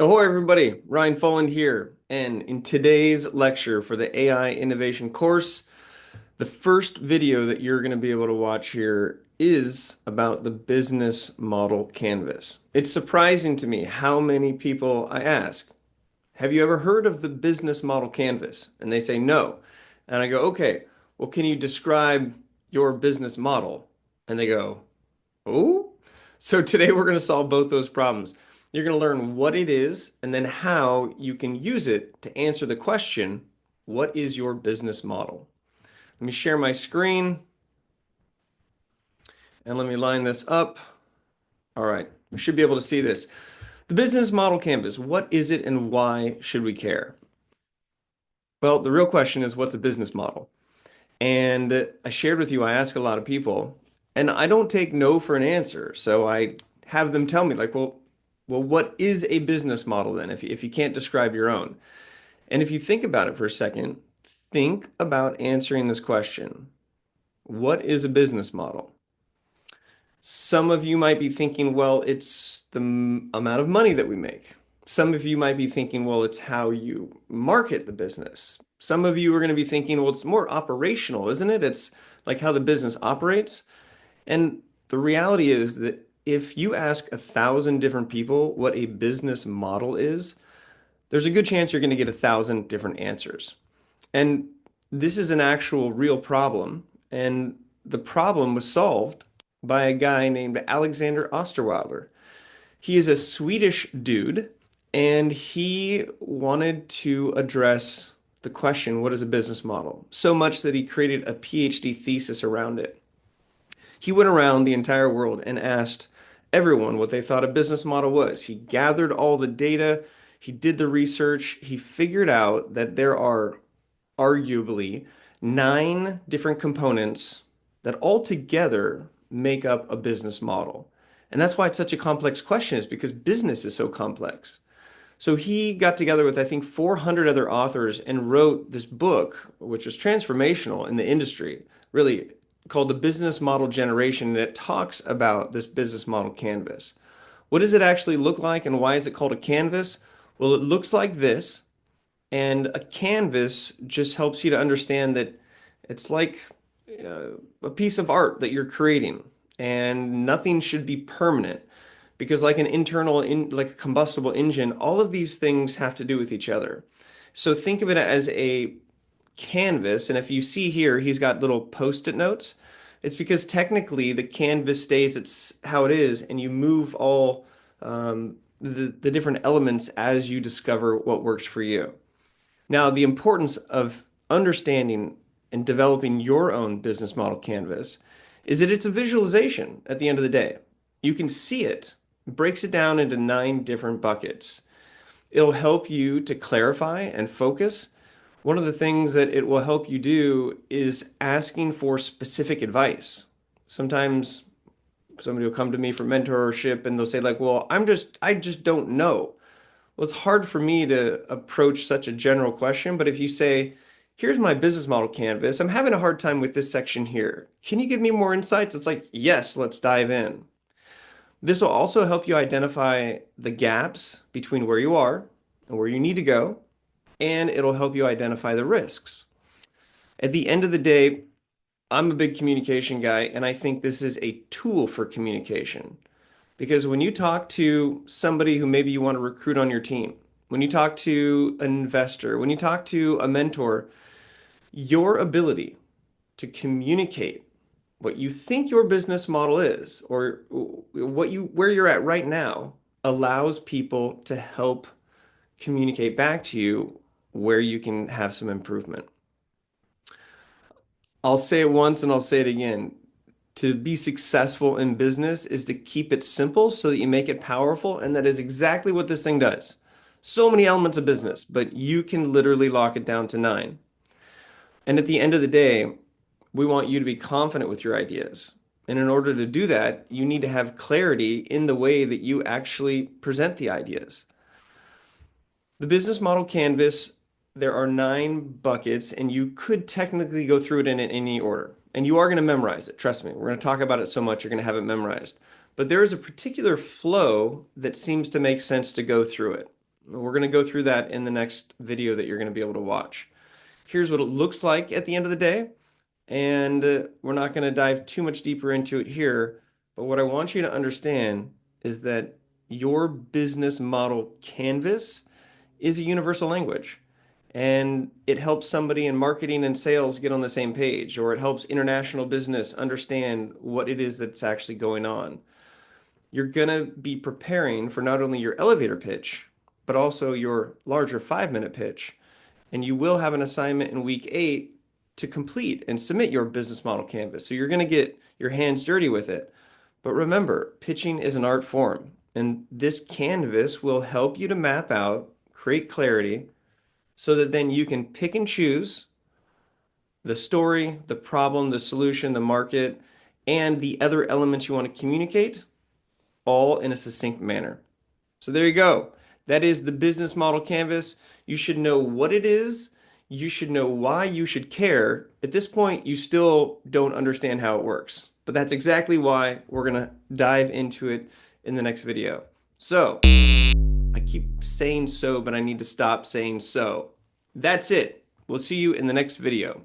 Ahoy, everybody. Ryan Foland here. And in today's lecture for the AI Innovation course, the first video that you're going to be able to watch here is about the business model canvas. It's surprising to me how many people I ask, have you ever heard of the business model canvas? And they say no. And I go, okay, well, can you describe your business model? And they go, oh, so today we're going to solve both those problems. You're going to learn what it is and then how you can use it to answer the question, what is your business model? Let me share my screen and let me line this up. All right, we should be able to see this. The business model canvas, what is it and why should we care? Well, the real question is what's a business model? And I shared with you, I ask a lot of people, and I don't take no for an answer. So I have them tell me, like, well, what is a business model then, if you can't describe your own? And if you think about it for a second, think about answering this question. What is a business model? Some of you might be thinking, well, it's the amount of money that we make. Some of you might be thinking, well, it's how you market the business. Some of you are going to be thinking, well, it's more operational, isn't it? It's like how the business operates. And the reality is that if you ask 1,000 different people what a business model is, there's a good chance you're going to get 1,000 different answers. And this is an actual real problem. And the problem was solved by a guy named Alexander Osterwalder. He is a Swedish dude, and he wanted to address the question, what is a business model? So much that he created a PhD thesis around it. He went around the entire world and asked everyone what they thought a business model was. He gathered all the data, he did the research, he figured out that there are arguably 9 different components that altogether make up a business model. And that's why it's such a complex question, is because business is so complex. So he got together with, I think, 400 other authors and wrote this book, which was transformational in the industry, really called The Business Model Generation. And it talks about this business model canvas. What does it actually look like and why is it called a canvas? Well, it looks like this. And a canvas just helps you to understand that it's like a piece of art that you're creating, and nothing should be permanent because, like like a combustible engine, all of these things have to do with each other. So think of it as a canvas, and if you see here, he's got little post-it notes. It's because technically the canvas stays it's how it is, and you move all the different elements as you discover what works for you. Now, the importance of understanding and developing your own business model canvas is that it's a visualization at the end of the day. You can see it. It breaks it down into 9 different buckets. It'll help you to clarify and focus. One of the things that it will help you do is asking for specific advice. Sometimes somebody will come to me for mentorship and they'll say like, well, I just don't know. Well, it's hard for me to approach such a general question, but if you say, here's my business model canvas, I'm having a hard time with this section here. Can you give me more insights? It's like, yes, let's dive in. This will also help you identify the gaps between where you are and where you need to go, and it'll help you identify the risks. At the end of the day, I'm a big communication guy, and I think this is a tool for communication. Because when you talk to somebody who maybe you want to recruit on your team, when you talk to an investor, when you talk to a mentor, your ability to communicate what you think your business model is or where you're at right now allows people to help communicate back to you where you can have some improvement. I'll say it once and I'll say it again. To be successful in business is to keep it simple so that you make it powerful. And that is exactly what this thing does. So many elements of business, but you can literally lock it down to 9. And at the end of the day, we want you to be confident with your ideas. And in order to do that, you need to have clarity in the way that you actually present the ideas. The business model canvas, there are 9 buckets, and you could technically go through it in any order. And you are going to memorize it. Trust me, we're going to talk about it so much, you're going to have it memorized. But there is a particular flow that seems to make sense to go through it. We're going to go through that in the next video that you're going to be able to watch. Here's what it looks like at the end of the day. And we're not going to dive too much deeper into it here. But what I want you to understand is that your business model canvas is a universal language. And it helps somebody in marketing and sales get on the same page, or it helps international business understand what it is that's actually going on. You're going to be preparing for not only your elevator pitch, but also your larger 5-minute pitch. And you will have an assignment in week 8 to complete and submit your business model canvas. So you're going to get your hands dirty with it. But remember, pitching is an art form, and this canvas will help you to map out, create clarity, so that then you can pick and choose the story, the problem, the solution, the market, and the other elements you want to communicate, all in a succinct manner. So there you go. That is the business model canvas. You should know what it is. You should know why you should care. At this point, you still don't understand how it works, but that's exactly why we're going to dive into it in the next video. So I keep saying so, but I need to stop saying so. That's it. We'll see you in the next video.